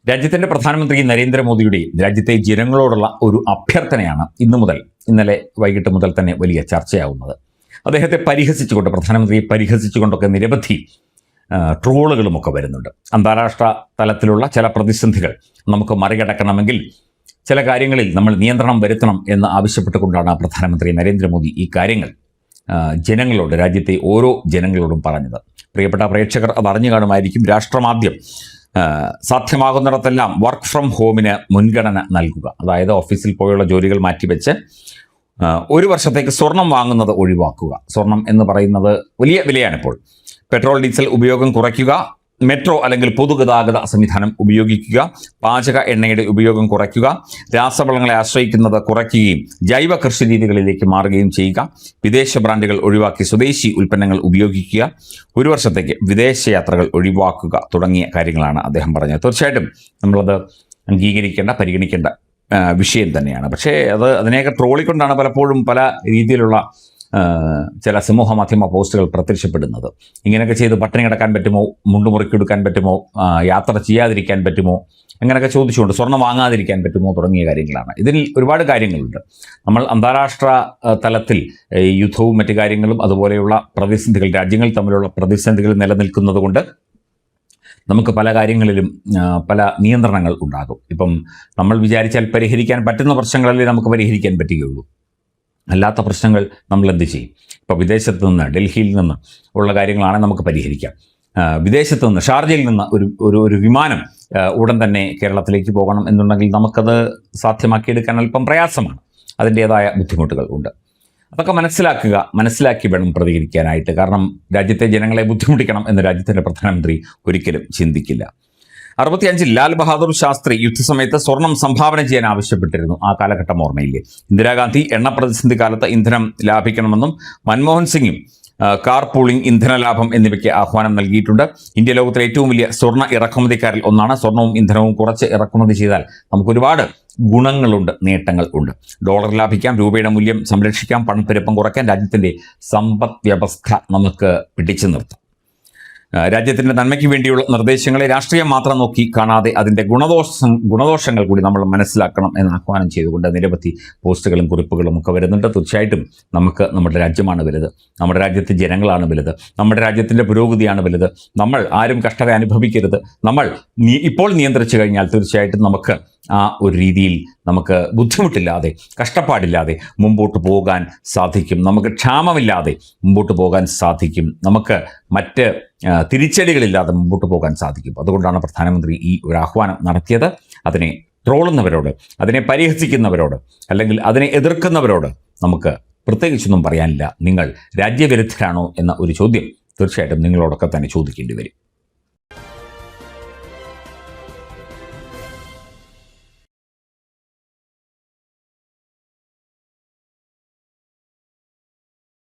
രാജ്യത്തിന്റെ പ്രധാനമന്ത്രി നരേന്ദ്രമോദിയുടെ രാജ്യത്തെ ജനങ്ങളോടുള്ള ഒരു അഭ്യർത്ഥനയാണ് ഇന്നലെ വൈകിട്ട് മുതൽ തന്നെ വലിയ ചർച്ചയാവുന്നത്. അദ്ദേഹത്തെ പരിഹസിച്ചുകൊണ്ട്, പ്രധാനമന്ത്രിയെ പരിഹസിച്ചുകൊണ്ടൊക്കെ നിരവധി ട്രോളുകളുമൊക്കെ വരുന്നുണ്ട്. അന്താരാഷ്ട്ര തലത്തിലുള്ള ചില പ്രതിസന്ധികൾ നമുക്ക് മറികടക്കണമെങ്കിൽ ചില കാര്യങ്ങളിൽ നമ്മൾ നിയന്ത്രണം വരുത്തണം എന്ന് ആവശ്യപ്പെട്ടുകൊണ്ടാണ് പ്രധാനമന്ത്രി നരേന്ദ്രമോദി ഈ കാര്യങ്ങൾ ജനങ്ങളോട്, രാജ്യത്തെ ഓരോ ജനങ്ങളോടും പറഞ്ഞത്. പ്രിയപ്പെട്ട പ്രേക്ഷകർ അത് അറിഞ്ഞു കാണുമായിരിക്കും. രാഷ്ട്രമാദ്യം സാധ്യമാകുന്നിടത്തെല്ലാം വർക്ക് ഫ്രം ഹോമിന് മുൻഗണന നൽകുക, അതായത് ഓഫീസിൽ പോയുള്ള ജോലികൾ മാറ്റിവെച്ച് ഒരു വർഷത്തേക്ക് സ്വർണം വാങ്ങുന്നത് ഒഴിവാക്കുക. സ്വർണം എന്ന് പറയുന്നത് വലിയ വിലയാണിപ്പോൾ. പെട്രോൾ ഡീസൽ ഉപയോഗം കുറയ്ക്കുക, മെട്രോ അല്ലെങ്കിൽ പൊതുഗതാഗത സംവിധാനം ഉപയോഗിക്കുക, പാചക എണ്ണയുടെ ഉപയോഗം കുറയ്ക്കുക, രാസവളങ്ങളെ ആശ്രയിക്കുന്നത് കുറയ്ക്കുകയും ജൈവ കൃഷി രീതികളിലേക്ക് മാറുകയും ചെയ്യുക, വിദേശ ബ്രാൻഡുകൾ ഒഴിവാക്കി സ്വദേശി ഉൽപ്പന്നങ്ങൾ ഉപയോഗിക്കുക, ഒരു വർഷത്തേക്ക് വിദേശയാത്രകൾ ഒഴിവാക്കുക തുടങ്ങിയ കാര്യങ്ങളാണ് അദ്ദേഹം പറഞ്ഞത്. തീർച്ചയായിട്ടും നമ്മളത് അംഗീകരിക്കേണ്ട, പരിഗണിക്കേണ്ട വിഷയം തന്നെയാണ്. പക്ഷേ അതിനെയൊക്കെ ട്രോളിക്കൊണ്ടാണ് പലപ്പോഴും പല രീതിയിലുള്ള ചില സമൂഹ മാധ്യമ പോസ്റ്റുകൾ പ്രത്യക്ഷപ്പെടുന്നത്. ഇങ്ങനെയൊക്കെ ചെയ്ത് പട്ടിണി കിടക്കാൻ പറ്റുമോ, മുണ്ടുമുറുക്കിയെടുക്കാൻ പറ്റുമോ, യാത്ര ചെയ്യാതിരിക്കാൻ പറ്റുമോ, അങ്ങനെയൊക്കെ ചോദിച്ചുകൊണ്ട് സ്വർണ്ണം വാങ്ങാതിരിക്കാൻ പറ്റുമോ തുടങ്ങിയ കാര്യങ്ങളാണ്. ഇതിൽ ഒരുപാട് കാര്യങ്ങളുണ്ട്. നമ്മൾ അന്താരാഷ്ട്ര തലത്തിൽ യുദ്ധവും മറ്റു കാര്യങ്ങളും അതുപോലെയുള്ള പ്രതിസന്ധികൾ, രാജ്യങ്ങൾ തമ്മിലുള്ള പ്രതിസന്ധികൾ നിലനിൽക്കുന്നത് കൊണ്ട് നമുക്ക് പല കാര്യങ്ങളിലും പല നിയന്ത്രണങ്ങൾ ഉണ്ടാകും. ഇപ്പം നമ്മൾ വിചാരിച്ചാൽ പരിഹരിക്കാൻ പറ്റുന്ന പ്രശ്നങ്ങളല്ലേ നമുക്ക് പരിഹരിക്കാൻ പറ്റുകയുള്ളൂ. അല്ലാത്ത പ്രശ്നങ്ങൾ നമ്മൾ എന്ത് ചെയ്യും? ഇപ്പോൾ വിദേശത്ത് നിന്ന്, ഡൽഹിയിൽ നിന്ന് ഉള്ള കാര്യങ്ങളാണെങ്കിൽ നമുക്ക് പരിഹരിക്കാം. വിദേശത്ത് നിന്ന്, ഷാർജയിൽ നിന്ന് ഒരു വിമാനം ഉടൻ തന്നെ കേരളത്തിലേക്ക് പോകണം എന്നുണ്ടെങ്കിൽ നമുക്കത് സാധ്യമാക്കിയെടുക്കാൻ അല്പം പ്രയാസമാണ്. അതിൻ്റേതായ ബുദ്ധിമുട്ടുകൾ ഉണ്ട്. അതൊക്കെ മനസ്സിലാക്കി വേണം പ്രതികരിക്കാനായിട്ട്. കാരണം രാജ്യത്തെ ജനങ്ങളെ ബുദ്ധിമുട്ടിക്കണം എന്ന് രാജ്യത്തിൻ്റെ പ്രധാനമന്ത്രി ഒരിക്കലും ചിന്തിക്കില്ല. 65 ലാൽ ബഹാദൂർ ശാസ്ത്രി യുദ്ധസമയത്ത് സ്വർണം സംഭാവന ചെയ്യാൻ ആവശ്യപ്പെട്ടിരുന്നു. ആ കാലഘട്ടം ഓർമ്മയില്ലേ? ഇന്ദിരാഗാന്ധി എണ്ണ പ്രതിസന്ധി കാലത്ത് ഇന്ധനം ലാഭിക്കണമെന്നും മൻമോഹൻ സിംഗും കാർ പൂളിംഗ്, ഇന്ധന ലാഭം എന്നിവയ്ക്ക് ആഹ്വാനം നൽകിയിട്ടുണ്ട്. ഇന്ത്യ ലോകത്തിലെ ഏറ്റവും വലിയ സ്വർണ്ണ ഇറക്കുമതിക്കാരിൽ ഒന്നാണ്. സ്വർണവും ഇന്ധനവും കുറച്ച് ഇറക്കുമതി ചെയ്താൽ നമുക്ക് ഒരുപാട് ഗുണങ്ങളുണ്ട്, നേട്ടങ്ങൾ ഉണ്ട്. ഡോളർ ലാഭിക്കാം, രൂപയുടെ മൂല്യം സംരക്ഷിക്കാം, പണപ്പെരുപ്പം കുറയ്ക്കാൻ, രാജ്യത്തിൻ്റെ സമ്പദ് വ്യവസ്ഥ നമുക്ക് പിടിച്ചു നിർത്താം. രാജ്യത്തിൻ്റെ നന്മയ്ക്ക് വേണ്ടിയുള്ള നിർദ്ദേശങ്ങളെ രാഷ്ട്രീയം മാത്രം നോക്കി കാണാതെ അതിൻ്റെ ഗുണദോഷങ്ങൾ കൂടി നമ്മൾ മനസ്സിലാക്കണം എന്ന് ആഹ്വാനം ചെയ്തുകൊണ്ട് നിരവധി പോസ്റ്റുകളും കുറിപ്പുകളും ഒക്കെ വരുന്നുണ്ട്. തീർച്ചയായിട്ടും നമുക്ക് നമ്മുടെ രാജ്യമാണ് വലുത്, നമ്മുടെ രാജ്യത്തെ ജനങ്ങളാണ് വലുത്, നമ്മുടെ രാജ്യത്തിൻ്റെ പുരോഗതിയാണ് വലുത്. നമ്മൾ ആരും കഷ്ടത അനുഭവിക്കരുത്. നമ്മൾ ഇപ്പോൾ നിയന്ത്രിച്ചു കഴിഞ്ഞാൽ തീർച്ചയായിട്ടും നമുക്ക് ആ ഒരു രീതിയിൽ നമുക്ക് ബുദ്ധിമുട്ടില്ലാതെ, കഷ്ടപ്പാടില്ലാതെ മുമ്പോട്ട് പോകാൻ സാധിക്കും. നമുക്ക് ക്ഷാമമില്ലാതെ മുമ്പോട്ട് പോകാൻ സാധിക്കും. നമുക്ക് മറ്റ് തിരിച്ചടികളില്ലാതെ മുമ്പോട്ട് പോകാൻ സാധിക്കും. അതുകൊണ്ടാണ് പ്രധാനമന്ത്രി ഈ ഒരു ആഹ്വാനം നടത്തിയത്. അതിനെ ട്രോളുന്നവരോട്, അതിനെ പരിഹസിക്കുന്നവരോട്, അല്ലെങ്കിൽ അതിനെ എതിർക്കുന്നവരോട് നമുക്ക് പ്രത്യേകിച്ചൊന്നും പറയാനില്ല. നിങ്ങൾ രാജ്യവിരുദ്ധരാണോ എന്ന ഒരു ചോദ്യം തീർച്ചയായിട്ടും നിങ്ങളോടൊക്കെ തന്നെ ചോദിക്കേണ്ടി വരും.